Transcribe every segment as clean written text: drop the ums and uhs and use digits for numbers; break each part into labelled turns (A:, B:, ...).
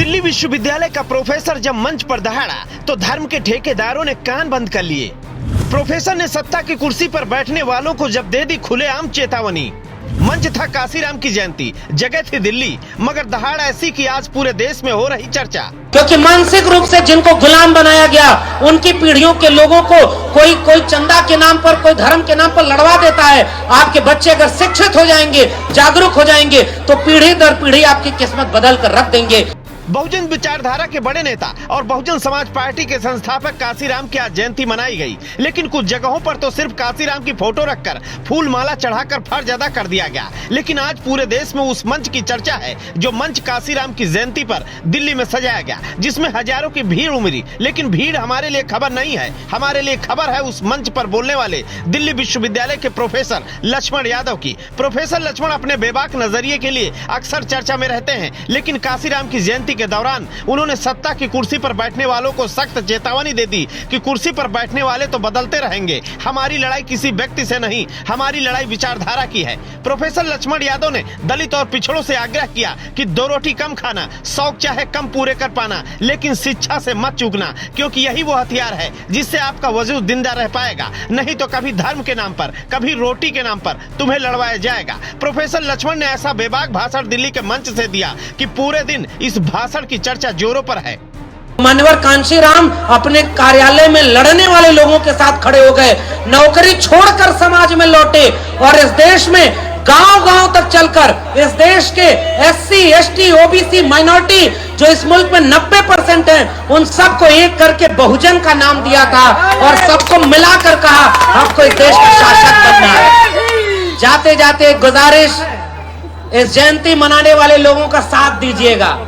A: दिल्ली विश्वविद्यालय का प्रोफेसर जब मंच पर दहाड़ा तो धर्म के ठेकेदारों ने कान बंद कर लिए। प्रोफेसर ने सत्ता की कुर्सी पर बैठने वालों को जब दे दी खुलेआम चेतावनी। मंच था काशीराम की जयंती, जगह थी दिल्ली, मगर दहाड़ ऐसी कि आज पूरे देश में हो रही चर्चा।
B: क्योंकि मानसिक रूप से जिनको गुलाम बनाया गया, उनकी पीढ़ियों के लोगों को कोई चंदा के नाम पर, कोई धर्म के नाम पर लड़वा देता है। आपके बच्चे अगर शिक्षित हो जाएंगे, जागरूक हो जाएंगे, तो पीढ़ी दर पीढ़ी आपकी किस्मत बदल कर रख देंगे।
A: बहुजन विचारधारा के बड़े नेता और बहुजन समाज पार्टी के संस्थापक काशीराम की आज जयंती मनाई गई, लेकिन कुछ जगहों पर तो सिर्फ काशीराम की फोटो रखकर फूल माला चढ़ाकर फर्ज अदा कर दिया गया। लेकिन आज पूरे देश में उस मंच की चर्चा है जो मंच काशीराम की जयंती पर दिल्ली में सजाया गया, जिसमें हजारों की भीड़ उमड़ी। लेकिन भीड़ हमारे लिए खबर नहीं है, हमारे लिए खबर है उस मंच पर बोलने वाले दिल्ली विश्वविद्यालय के प्रोफेसर लक्ष्मण यादव की। प्रोफेसर लक्ष्मण अपने बेबाक नजरिए के लिए अक्सर चर्चा में रहते हैं, लेकिन काशीराम की जयंती के दौरान उन्होंने सत्ता की कुर्सी पर बैठने वालों को सख्त चेतावनी दे दी कि कुर्सी पर बैठने वाले तो बदलते रहेंगे, हमारी लड़ाई किसी व्यक्ति से नहीं, हमारी लड़ाई विचारधारा की है। प्रोफेसर लक्ष्मण यादव ने दलित और पिछड़ों से आग्रह किया कि 2 रोटी कम खाना, शौक चाहे कम पूरे कर पाना, लेकिन शिक्षा से मत चूकना, क्योंकि यही वो हथियार है जिससे आपका वजूद जिंदा रह पाएगा। नहीं तो कभी धर्म के नाम पर, कभी रोटी के नाम पर तुम्हें लड़वाया जाएगा। प्रोफेसर लक्ष्मण ने ऐसा बेबाक भाषण दिल्ली के मंच से दिया कि पूरे दिन इस भाषण की चर्चा जोरों पर है।
B: मान्यवर कांशीराम अपने कार्यालय में लड़ने वाले लोगों के साथ खड़े हो गए, नौकरी छोड़कर समाज में लौटे और इस देश में गांव-गांव तक चलकर इस देश के SC, ST, OBC माइनॉरिटी जो इस मुल्क में 90% हैं, उन सबको एक करके बहुजन का नाम दिया था और सबको मिलाकर कहा आपको इस देश का शासक बनना है। जाते जाते गुजारिश, इस जयंती मनाने वाले लोगों का साथ दीजिएगा।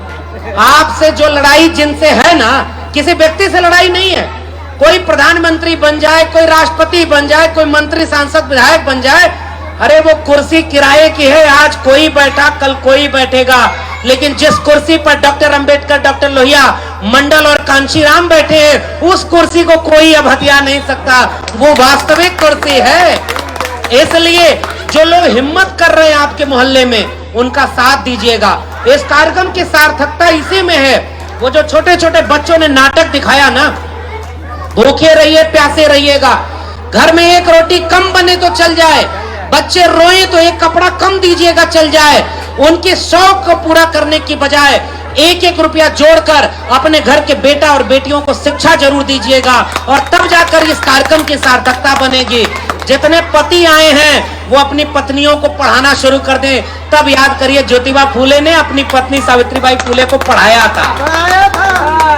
B: आपसे जो लड़ाई जिनसे है ना, किसी व्यक्ति से लड़ाई नहीं है। कोई प्रधानमंत्री बन जाए, कोई राष्ट्रपति बन जाए, कोई मंत्री, सांसद, विधायक बन जाए, अरे वो कुर्सी किराए की है। आज कोई बैठा, कल कोई बैठेगा, लेकिन जिस कुर्सी पर डॉक्टर अंबेडकर, डॉक्टर लोहिया, मंडल और कांशीराम बैठे हैं, उस कुर्सी को कोई अब हथिया नहीं सकता। वो वास्तविक कुर्सी है। इसलिए जो लोग हिम्मत कर रहे हैं आपके मोहल्ले में, उनका साथ दीजिएगा। इस कार्यक्रम की सार्थकता इसी में है। वो जो छोटे छोटे बच्चों ने नाटक दिखाया ना, भूखे रहिए, प्यासे रहिएगा, घर में 1 रोटी कम बने तो चल जाए, बच्चे रोए तो 1 कपड़ा कम दीजिएगा, चल जाए। उनके शौक को पूरा करने की बजाय 1-1 रुपया जोड़कर अपने घर के बेटा और बेटियों को शिक्षा जरूर दीजिएगा, और तब जाकर इस कार्यक्रम की सार्थकता बनेगी। जितने पति आए हैं वो अपनी पत्नियों को पढ़ाना शुरू कर दें। तब याद करिए ज्योतिबा फूले ने अपनी पत्नी सावित्रीबाई फूले को पढ़ाया था।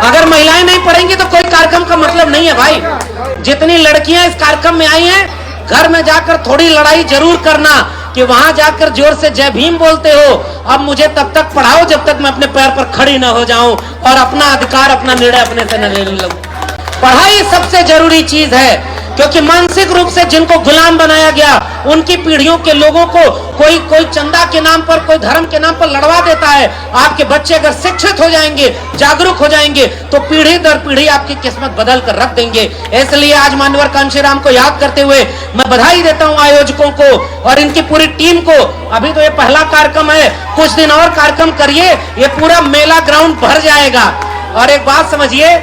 B: अगर महिलाएं नहीं पढ़ेंगी तो कोई कार्यक्रम का मतलब नहीं है भाई। जितनी लड़कियां इस कार्यक्रम में आई हैं, घर में जाकर थोड़ी लड़ाई जरूर करना कि वहां जाकर जोर से जय भीम बोलते हो। अब मुझे तब तक पढ़ाओ जब तक मैं अपने पैर पर खड़ी न हो जाऊं और अपना अधिकार, अपना निर्णय अपने से न ले लूं। पढ़ाई सबसे जरूरी चीज है, क्योंकि मानसिक रूप से जिनको गुलाम बनाया गया, उनकी पीढ़ियों के लोगों को कोई चंदा के नाम पर, कोई धर्म के नाम पर लड़वा देता है। आपके बच्चे अगर शिक्षित हो जाएंगे, जागरूक हो जाएंगे, तो पीढ़ी दर पीढ़ी आपकी किस्मत बदल कर रख देंगे। इसलिए आज मान्यवर कांशीराम को याद करते हुए मैं बधाई देता हूं आयोजकों को और इनकी पूरी टीम को। अभी तो ये पहला कार्यक्रम है, कुछ दिन और कार्यक्रम करिए, ये पूरा मेला ग्राउंड भर जाएगा। और एक बात समझिए,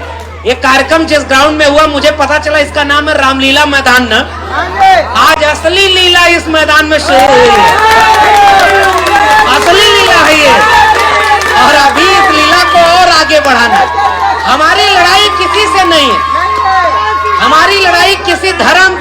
B: ये कार्यक्रम जिस ग्राउंड में हुआ, मुझे पता चला इसका नाम है रामलीला मैदान ना। आज असली लीला इस मैदान में शुरू हुई है, असली लीला है ये, और अभी इस लीला को और आगे बढ़ाना। हमारी लड़ाई किसी से नहीं है, हमारी लड़ाई किसी धर्म,